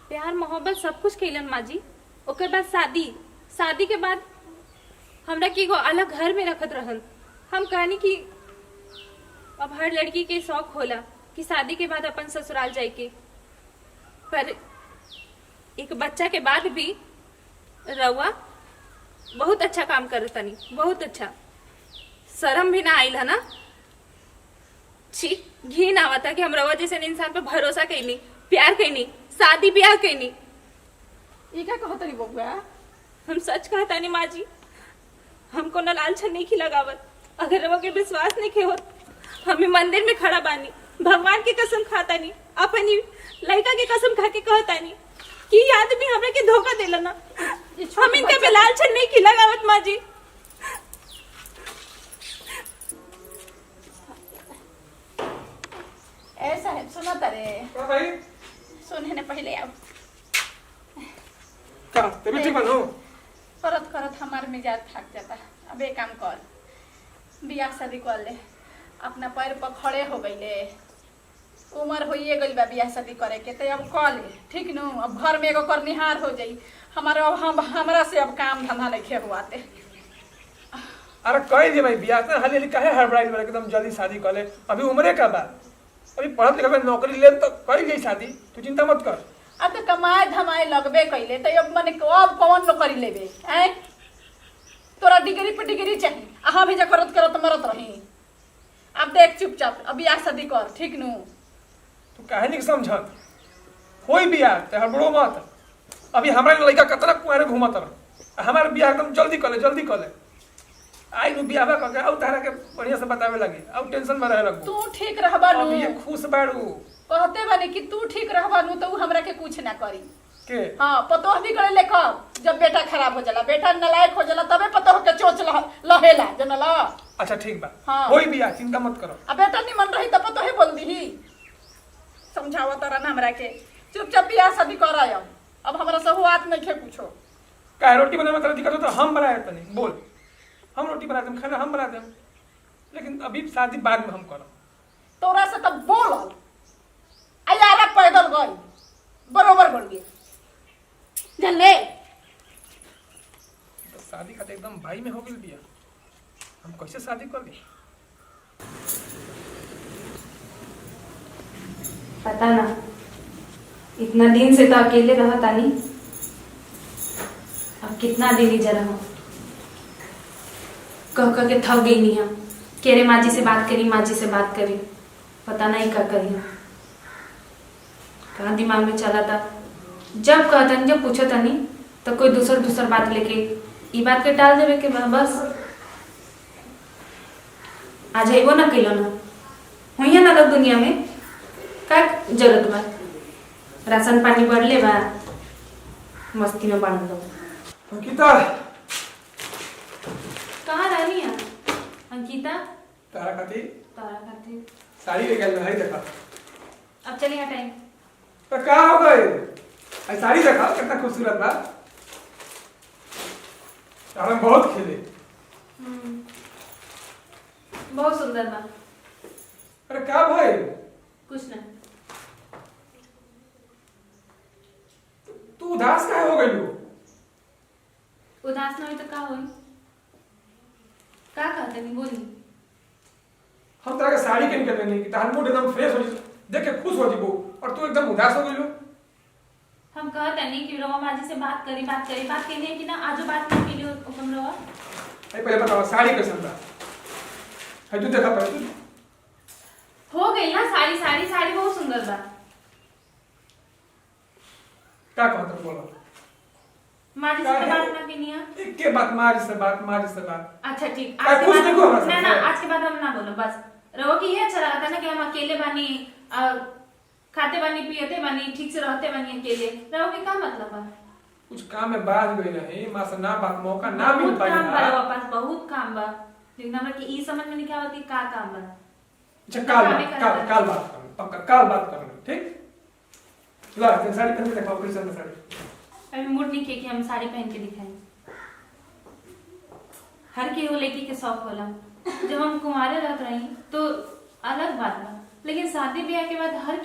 प्यार मोहब्बत सब कुछ कैलन माँ जी। ओकर बाद शादी, शादी के बाद हमरा के एगो अलग घर में रखत रहन। हम कहनी कि अब हर लड़की के शौक होला कि शादी के बाद अपन ससुराल जाए के, पर एक बच्चा के बाद भी रउआ बहुत अच्छा काम कर तनी, बहुत अच्छा। शर्म भी ना आइल है ना? छी, घिन आवता कि हम रउआ जैसे इंसान पे भरोसा कैनी, प्यार कैनी, शादी ब्याह कैनी। ई का कहत रही बबुआ? हम सच कहता नहीं माँ जी, हमको न लालचन नहीं खी लगावत। अगर रउआ के विश्वास नहीं खे होत, हमें मंदिर में खड़ा बानी, भगवान की कसम खाता नहीं, अपनी लड़का की कसम खा के कहता नहीं कि ये आदमी हमरा के धोखा देला ना। हम इनका पे लालचन नहीं खी लगावत माँ जी। ऐसा है, सुना तरे क्या भाई? सुने ने पहले आओ। क्या तबीयत ठीक बनो? करत करत हमार मिजाज थक जाता। अब एक काम कर, बियाह शादी कर ले, अपना पैर पर खड़े हो गईले, उम्र होइए गई बा बियाह शादी करे के, तो अब कर ले, ठीक नु? अब घर में एगो करनिहार हो जाई। हमरा से अब काम धंधा नहीं हुआते। अरे कह दिए भाई बियाह से हाली काहे हड़बड़ाई में एकदम जल्दी शादी कर ले। अभी उम्रे का बा, अभी पढ़त लिखत नौकरी ले तो कर गई शादी, तू चिंता मत कर। अब तो कमाए धमाए लगबे कैले, तो अब मने अब कौन नौकरी लेबे हैं? तोरा डिग्री पे डिग्री चाहिए, अहाँ भी जो करत करत मरत रही। अब देख चुपचाप, अब बियाह शादी कर, ठीक नु? तू काहे नहीं समझत? होई बियाह ते हड़बड़ो मत। अभी हमारे लड़का कितना कुआरे घूमत रह, हमारे बियाह एकदम जल्दी कर ले, जल्दी कर ले। आई नु बियाह करके अब तारा के बढ़िया से बतावे लगी, अब टेंशन में रहे लगू। तू ठीक रहबा नु, अब ये खुश बाड़ू कहते बने कि तू ठीक रहबा नु, तो उ हमरा के कुछ ना करी के। हाँ, पतोह भी करे ले कब जब बेटा खराब हो जाला, बेटा नलायक हो जाला, तबे पतोह के चोच लहेला जनला। अच्छा ठीक बा, हाँ। होई बियाह, चिंता मत करो। अब बेटा निमन रही तो पतोहे बोल दीही। समझावा तारा ना हमरा के, चुपचाप बियाह शादी कर आयो। अब हमरा से हुआत नहीं खे पूछो। काहे रोटी बनाने में तेरा दिक्कत हो तो हम बनाए तनी बोल, हम रोटी बना देम, खाना हम बना देम, लेकिन अभी शादी बाद में हम करब। तोरा से तब बोलल अयारा पैदल गई, बरोबर बोल गई जानले। तो शादी खाते एकदम भाई में हो गई बिया, हम कैसे शादी कर ली? पता ना, इतना दिन से तो अकेले रहा तानी, अब कितना दिन ही जरा हो कह कह के थक गई नहीं हम। केरे माँ जी से बात करी, माँ जी से बात करी, पता नहीं क्या करी हम। कहाँ दिमाग में चला था, जब कहता नहीं, जब पूछा था नहीं तो कोई दूसर बात लेके ये बात के टाल देवे के बस आज है वो ना कैलो ना हुई ना लोग दुनिया में का जरूरत बा। राशन पानी बढ़ ले बा, मस्ती में बांध दो। अंकिता कहाँ रही है अंकिता? तारा खाती तारा खाती साड़ी ले गया है, देखा। अब चलिए हटाएं। तो क्या हो गए? आई साड़ी देखा कितना खूबसूरत बा, तारा बहुत खेले। बहुत सुंदर बा। अरे क्या भाई? कुछ ना। तू उदास काहे हो गई? उदास ना हुई तो का हुई? का कहते नहीं बोली। हम तरह के साड़ी किन के देने की तार मूड एकदम फ्रेश हो जी, देख के खुश हो जी वो, और तू एकदम उदास हो गई लो। हम कहते नहीं कि रोमा माँ जी से बात करी, बात कहने की ना आजो बात नहीं मिली तुम रोमा। अरे पहले बताओ साड़ी कैसन बा? है तू देखा पहले तू हो गई ना साड़ी बहुत सुंदर बा। क्या कहत बोलो? माँ जी से तो बात ना करनी है। एक के बात मार से बात। अच्छा ठीक, क्या आज के कुछ बाद नहीं को हमारे ना साथ? आज के बाद हम ना बोलो बस। रहो कि ये अच्छा लगा था ना कि हम अकेले बानी, खाते बानी, पियते बानी, ठीक से रहते बानी अकेले। रहो कि का मतलब है? कुछ काम में बाज गई रही, मां से ना बात मौका ना मिल बहुत पाई काम बा ना। रहो पास, बहुत काम बा, लेकिन हमरा के ई समझ में नहीं क्या होती का काम बा। अच्छा कामे करता है। काल बात करें, पक्का काल बात करें, ठीक? ला ते साड़ी पहन के दिखाओ, कृष्ण साड़ी। अभी मूड नहीं किया कि हम साड़ी पहन के दिखाएं। हर केहू लड़की के शौक होला। जब हम कुंवारे रहत रही तो अलग बात बा, लेकिन शादी ब्याह के बाद हर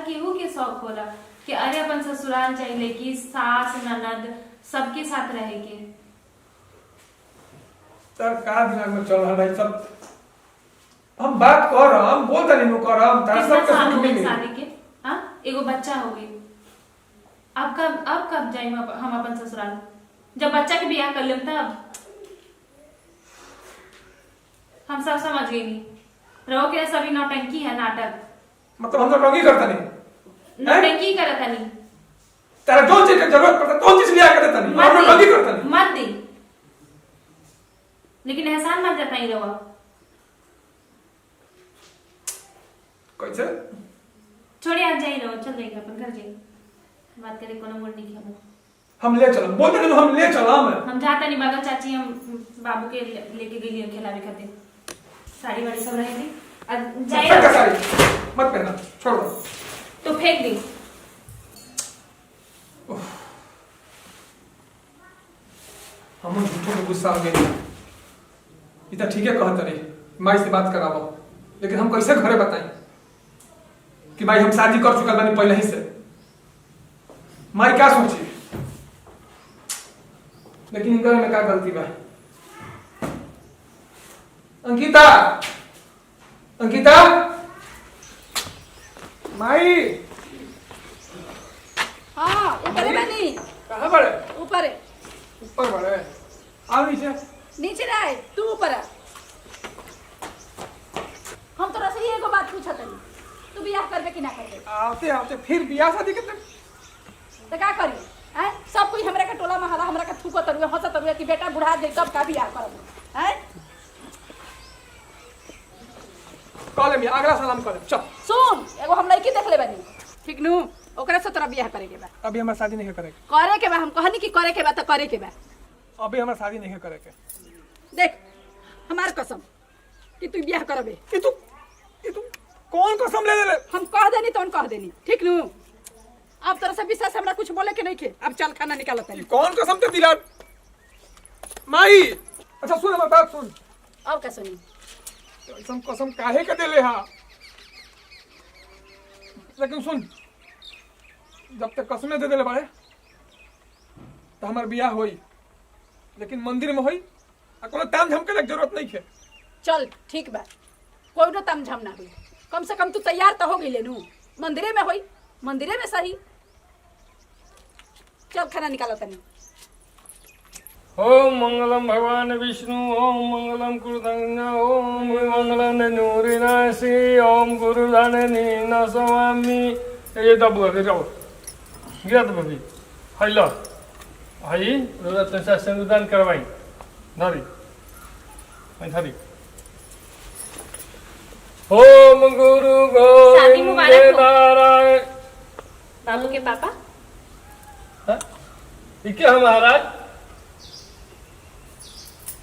केहू के शौक होला कि अरे अपन ससुराल चाहिए कि सास ननद सबके साथ रहे के। सर का दिमाग में चल रहा है सब? हम बात कर रहा हम बोलता नहीं कर हम तार कितना सब के साल सुख हो गए मिली। शादी के? हाँ, एगो बच्चा हो गई। अब कब जाए हम अपन ससुराल? जब बच्चा के बियाह कर लेम तब। हम सब समझ गई नहीं रहो के सभी नौटंकी है, नाटक। मतलब हम तो टंगी करता नहीं। नौटंकी करता नहीं। तेरा जो चीज की जरूरत पड़ता तो चीज लिया कर देता नहीं। हम टंगी करता नहीं। मत दी, लेकिन एहसान मत जताई रहो। कैसे? छोड़िए, आज जाई रहो, चल जाएगा अपन घर जाएंगे, बात करे कोनो मोड़ नहीं किया। हम ले चलो बोलते नहीं हम ले चलो हम जाता नहीं बाबा चाची, हम बाबू के लेके गई खिलावे खातिर। साड़ी वाड़ी सब रह गई, अब जाइए। साड़ी मत पहना, छोड़ दो तो फेंक दी। हम झूठों में गुस्सा आ गए। इतना ठीक है कहते रही माई से बात करावो, लेकिन हम कैसे घरे बताएं कि माई हम शादी कर चुका बानी पहले ही से। माई क्या सोची, लेकिन इनकर में क्या गलती बा? अंकिता, अंकिता, माई। हाँ ऊपर है बनी। कहाँ बड़े? ऊपर है। ऊपर बड़े। आओ नीचे। नीचे रहे तू ऊपर है। हम तो रसोई एगो बात पूछत हनी, तू बियाह करबे कि ना करबे? आते आते फिर बियाह शादी के तो का करी? हैं सब कोई हमरा के टोला महला हमरा के थूकत रुए हंसत रुए कि बेटा बुढ़ा दे तब का बियाह करब। हैं कॉलेज में अगला साल हम कॉलेज चल। सुन, एगो हम लड़की देख ले बनी, ठीक नु? ओकरा से तोरा बियाह करे के बा। अभी हमारा शादी नहीं करेगा। करे के बा, हम कहनी कि करे के बा तो करे के बा। अभी हमारा शादी नहीं करेगा। देख हमार कसम कि तू बियाह करबे। ये तू कौन कसम ले ले? हम कह देनी तो कह देनी, ठीक नु? अब तरह से विशेष हमरा कुछ बोले के नहीं खे। अब चल खाना निकालत है। कौन कसम ते दिला माई? अच्छा सुन हमारी बात सुन। अब का सुनी? कसम कसम काहे के देले हा? लेकिन सुन, जब तक कसम दे देले बाड़े तो हमार बियाह होई, लेकिन मंदिर में होई। आ कोनो ताम झाम के जरूरत नहीं है। चल ठीक बा, कोई नो ताम झाम ना हुई। कम से कम तू तैयार तो हो गई लेनू। मंदिरे में होई, मंदिरे में सही। चल खाना निकालो तनी। ओम मंगलम भगवान विष्णु, ओम मंगलम कुरुधन्य, ओम मंगलम नूरिनाशी, ओम गुरुधननी नसवामी। ये दब गए जाओ, गिरा तो भाभी। हाई लो, हाई रोजा तुमसे संविधान करवाई धरी, मैं धरी। ओम गुरु शादी मुबारक हो। गोविंद नारायण। बाबू के पापा। हाँ? ये क्या है महाराज?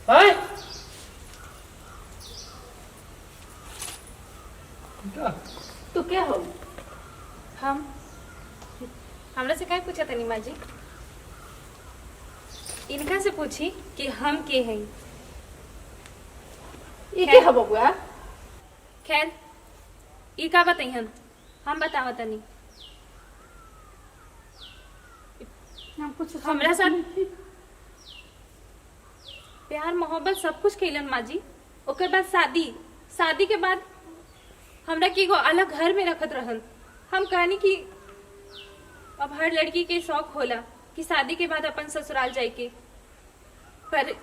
हाँ? क्या? तू क्या हो? हमरा से क्या पूछा तनी माँ जी? इनका से पूछी कि हम के हैं। ये क्या हो बबुआ? खैर ई का बताइहन, हम बतावा तनी। हम कुछ हमरा साथ प्यार मोहब्बत सब कुछ कैलन माँ जी। ओकर बाद शादी के बाद हमरा के एगो अलग घर में रखत रहन। हम कहनी कि अब हर लड़की के शौक होला कि शादी के बाद अपन ससुराल जाए के, पर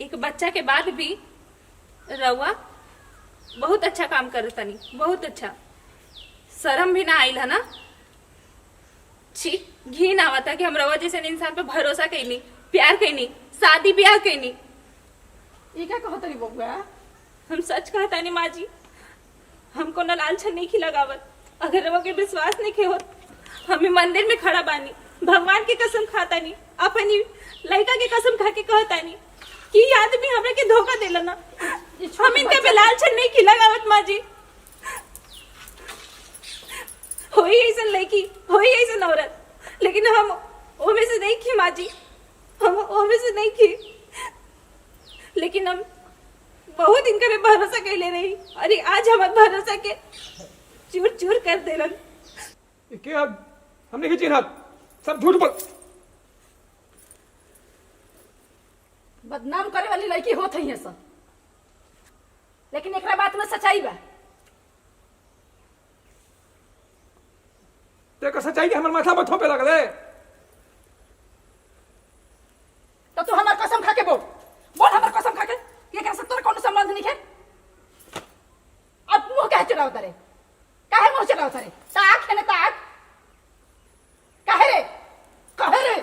एक बच्चा के बाद भी रउआ बहुत अच्छा काम कर तनी, बहुत अच्छा। शर्म भी ना आइल है ना? छी, घिन आवता कि हम रउआ जैसे इंसान पे भरोसा कैनी, प्यार कैनी, शादी ब्याह कैनी। ये क्या कहत रही बबुआ? हम सच कहता नहीं माँ जी, हमको न लालचन नहीं खी लगावत। अगर रउआ के विश्वास नहीं खे होत, हमें मंदिर में खड़ा बानी, भगवान की कसम खाता नहीं, अपनी लड़का की कसम खा के कहता नहीं कि ये आदमी हमरा के धोखा देला ना। हम इनका पे लालचन नहीं खी लगावत माँ जी। होई ऐसा लड़की, होई ऐसा औरत, लेकिन हम ओमे से नहीं खी माँ जी, हम ओमे से नहीं खी। लेकिन हम बहुत इनका पे भरोसा कैले रही, अरे आज हमार भरोसा के चूर चूर कर देलन। क्या हमने खींची हाथ सब झूठ बोल। बदनाम करे वाली लड़की होत है सब, लेकिन एकरा बात में सच्चाई बा। देखो सच्चाई के हमारे माथा पर थोपे लगले। तो तू हमार कसम खा के बोल, बोल हमार कसम खा के ये कह सकता कौन संबंध नहीं है। अब मुंह कह चलाओ तारे, काहे मुंह चलाओ तारे? ताक है ना ताक, काहे रे काहे रे?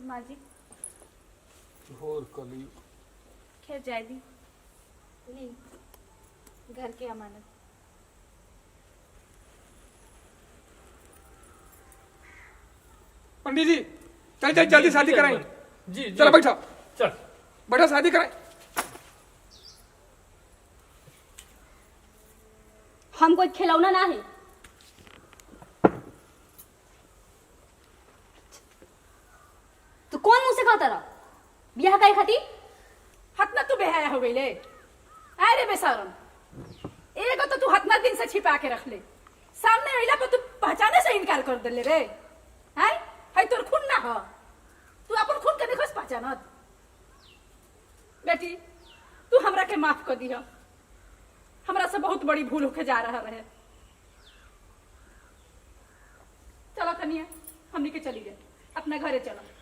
माँ जी और कली खैर जाए दी, ली घर की अमानत। पंडित जी चल चल जल्दी शादी कराएं। जी जी चलो बैठो चल बैठो शादी कराएं। हम कोई खिलौना ना है। तो कौन मुंह से खाता रहा ब्याह का खाती? हतना तू बेहाया हो गई ले। अरे बेशरम, एगो तो तू हतना दिन से छिपा के रख ले, सामने अइला पर तू पहचाने से इनकार कर देले रे। हैं है तोर खून ना हो, तू अपन खून के देखोस पहचानत। बेटी तू हमरा के माफ कर दिया, हमरा से बहुत बड़ी भूल होके जा रहा रहे। चलो कनिया हमनी के चली गए, अपना घरे चलो।